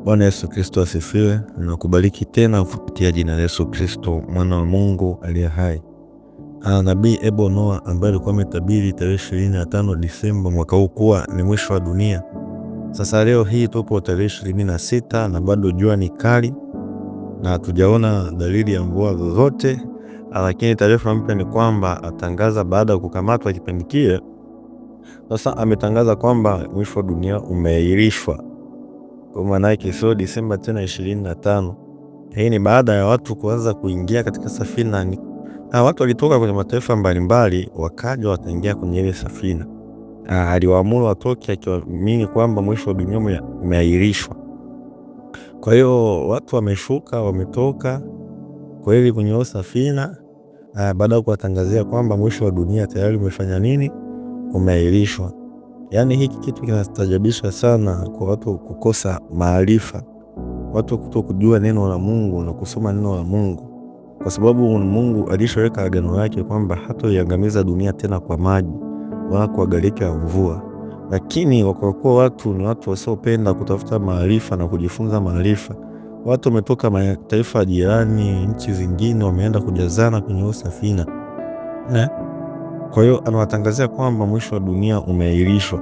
Bwana Yesu Kristo asifiwe. Ninakubariki tena kupitia jina la Yesu Kristo, mwana wa Mungu aliye hai. Nabii Ebo Noah ambaye alikuwa ametabiri tarehe 25 Disemba mwaka huu kuwa ni mwisho wa dunia. Sasa leo hii tupo tarehe 26 na bado jua ni kali na hatujaona dalili ya mvua zozote, lakini taarifa mpya ni kwamba atangaza baada ya kukamatwa kipindi kile. Sasa ametangaza kwamba mwisho wa dunia umeahirishwa. Kwa maana yake sio Disemba tena 25. Hii ni baada ya watu kuanza kuingia katika safina. Watu walitoka kwenye mataifa mbalimbali wakaja wakaingia kwenye ile safina. Aliwaamuru watoke akiwaamini kwamba mwisho wa dunia umeahirishwa. Kwa hiyo watu wameshuka, wametoka kweli kwenye ile safina baada ya kuwatangazia kwamba mwisho wa dunia tayari umefanya nini? Umeahirishwa. Yaani hiki kitu kinastajabisha sana kwa watu kukosa maarifa. Watu kutokujua neno la Mungu na kusoma neno la Mungu. Kwa sababu Mungu alishaweka agano lake kwamba hatoiangamiza dunia tena kwa maji wala kwa gharika ya mvua. Lakini wakakuwa watu ni watu wasiopenda kutafuta maarifa na kujifunza maarifa. Watu wametoka mataifa jirani, nchi zingine, wameenda kujazana kwenye safina. Kwa hiyo anawatangazia kwamba mwisho wa dunia umeahirishwa.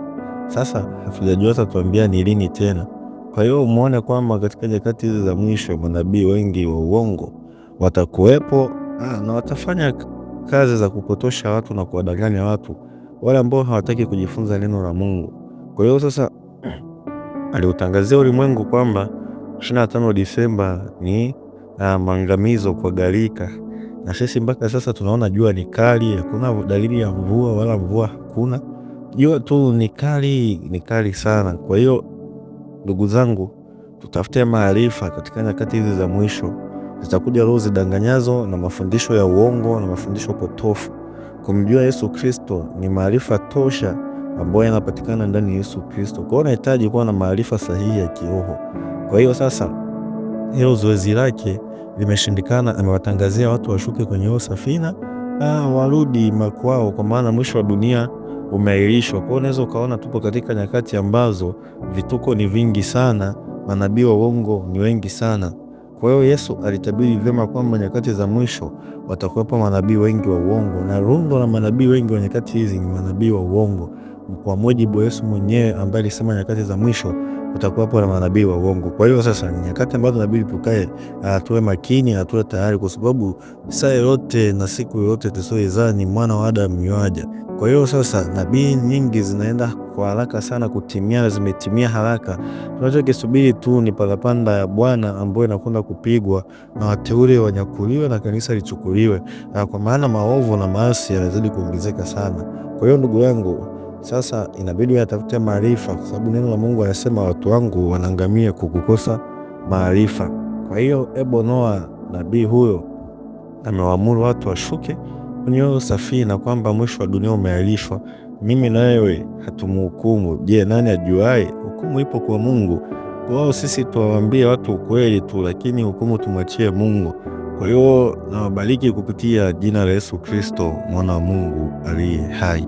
Sasa hatujajua atatuambia ni lini tena. Kwa hiyo muone kwamba katika nyakati hizi za mwisho manabii wengi wa uongo watakuwepo na watafanya kazi za kupotosha watu na kuwadanganya watu wale ambao hawataki kujifunza neno la Mungu. Kwa hiyo sasa aliutangazia ulimwengu kwamba 25 Disemba ni maangamizo kwa gharika. Na sisi mpaka sasa tunaona jua ni kali, hakuna dalili ya mvua wala mvua hakuna. Jua tu ni kali sana. Kwa hiyo ndugu zangu, tutafute maarifa katika nyakati hizi za mwisho. Zitakuja roho zidanganyazo na mafundisho ya uongo na mafundisho potofu. Kumjua Yesu Kristo ni maarifa tosha ambayo yanapatikana ndani ya Yesu Kristo. Kwa hiyo unahitaji kuwa na maarifa sahihi ya kiroho. Kwa hiyo sasa hilo zoezi lake limeshindikana. Amewatangazia watu washuke kwenye hiyo safina warudi makwao, kwa maana mwisho wa dunia umeahirishwa. Kwa hiyo unaweza ukaona tupo katika nyakati ambazo vituko ni vingi sana, manabii wa uongo ni wengi sana. Kwa hiyo Yesu alitabiri vyema kwamba nyakati za mwisho watakuwepo manabii wengi wa uongo, na rundo la manabii wengi wa nyakati hizi ni manabii wa uongo. Kwa mujibu wa Yesu mwenyewe ambaye alisema nyakati za mwisho utakuwepo na manabii wa uongo. Kwa hiyo sasa ni nyakati ambazo inabidi tukae, tuwe makini na tuwe tayari, kwa sababu saa yote na siku yote tusioizani mwana wa Adamu yuaja. Kwa hiyo sasa nabii nyingi zinaenda kwa haraka sana kutimia, zimetimia haraka. Tunachokisubiri tu ni parapanda ya Bwana ambayo inakwenda kupigwa na wateule wanyakuliwe na kanisa lichukuliwe, kwa maana maovu na maasi yanazidi kuongezeka sana. Kwa hiyo ndugu yangu, sasa inabidi atafute maarifa, kwa sababu neno la Mungu anasema watu wangu wanaangamia kwa kukosa maarifa. Kwa hiyo Ebo Noah nabii huyo amewaamuru watu washuke kwenye safina kwamba mwisho wa dunia umeahirishwa. Mimi na wewe hatumhukumu. Je, nani ajuaye? Hukumu ipo kwa Mungu. Kwa hiyo sisi tuwaambie watu ukweli tu, lakini hukumu tumwachie Mungu. Kwa hiyo nawabariki kupitia jina la Yesu Kristo, mwana wa Mungu aliye hai.